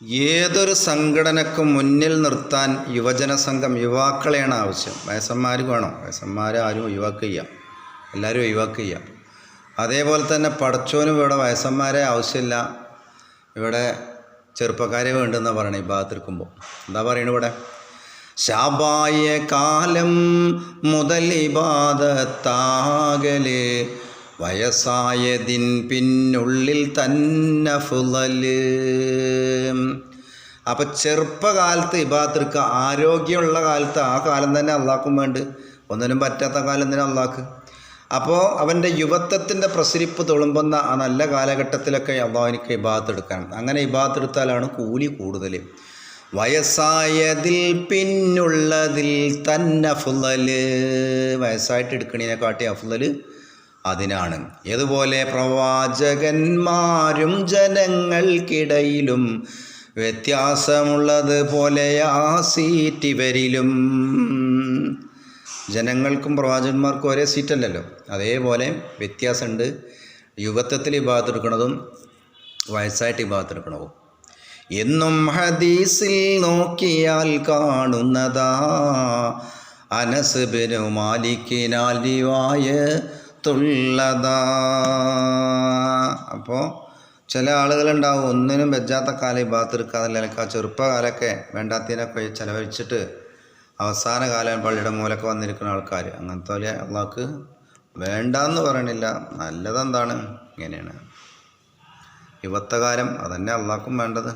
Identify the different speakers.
Speaker 1: ഏതൊരു സംഘടനക്കും മുന്നിൽ നിർത്താൻ യുവജന സംഘം യുവാക്കളെയാണ് ആവശ്യം. വയസ്സന്മാർ വേണം. വയസ്സന്മാരെ ആരും ഒഴിവാക്കുക, എല്ലാവരും ഒഴിവാക്കുക. അതേപോലെ തന്നെ പടച്ചോനും ഇവിടെ വയസ്സന്മാരെ ആവശ്യമില്ല, ഇവിടെ ചെറുപ്പക്കാരെ വേണ്ടെന്നാണ് പറയണത്. ഇബാദത്തെടുക്കുമ്പോൾ എന്താ പറയണത് ഇവിടെ? ശാബായ കാലം മുതൽ ഇബാദത്താകല്, വയസ്സായതിൻ പിന്നുള്ളിൽ തന്നെ ഫുളല്. അപ്പം ചെറുപ്പകാലത്ത് ഇബാദത്തെടുക്കുക, ആരോഗ്യമുള്ള കാലത്ത് ആ കാലം തന്നെ അള്ളാഹ്ക്കും വേണ്ട, ഒന്നിനും പറ്റാത്ത കാലം തന്നെ അള്ളാഹ്ക്ക്. അപ്പോൾ അവൻ്റെ യുവത്വത്തിൻ്റെ പ്രസരിപ്പ് തുളുമ്പുന്ന ആ നല്ല കാലഘട്ടത്തിലൊക്കെ അള്ളാഹുവിനിക്ക് ഇബാദത്തെടുക്കണം. അങ്ങനെ ഇബാദത്തെടുത്താലാണ് കൂലി കൂടുതൽ. വയസ്സായതിൽ പിന്നുള്ളതിൽ തന്നെ ഫുളല്, വയസ്സായിട്ട് എടുക്കണതിനെക്കാട്ടി അഫ്ളല് അതിനാണ്. ഇതുപോലെ പ്രവാചകന്മാരും ജനങ്ങൾക്കിടയിലും വ്യത്യാസമുള്ളത് പോലെയാ സീറ്റിവരിലും. ജനങ്ങൾക്കും പ്രവാചകന്മാർക്കും ഒരേ സീറ്റല്ലല്ലോ, അതേപോലെ വ്യത്യാസമുണ്ട്. യുവത്വത്തിൽ ഇബാദത്തെടുക്കണതും വയസ്സായിട്ട് ഇബാദത്തെടുക്കണതും. എന്നും ഹദീസിൽ നോക്കിയാൽ കാണുന്നതാ, അനസ് ബിനു മാലിക്കിനാൽ റിവായത്തുള്ളതാ. അപ്പോൾ ചില ആളുകളുണ്ടാവും ഒന്നിനും വെച്ചാത്ത കാലം ഇബാദത്തെടുക്കാതെ, അല്ലെങ്കിൽ ആ ചെറുപ്പകാലമൊക്കെ വേണ്ടാത്തതിനൊക്കെ ചിലവഴിച്ചിട്ട് അവസാന കാലം പള്ളിയുടെ മൂലൊക്കെ വന്നിരിക്കുന്ന ആൾക്കാർ. അങ്ങനത്തെ പോലെ അള്ളാഹ്ക്ക് വേണ്ടാന്ന് പറയണില്ല, നല്ലതെന്താണ്? ഇങ്ങനെയാണ് യുവത്വകാലം, അതന്നെ അള്ളാഹ്ക്കും വേണ്ടത്.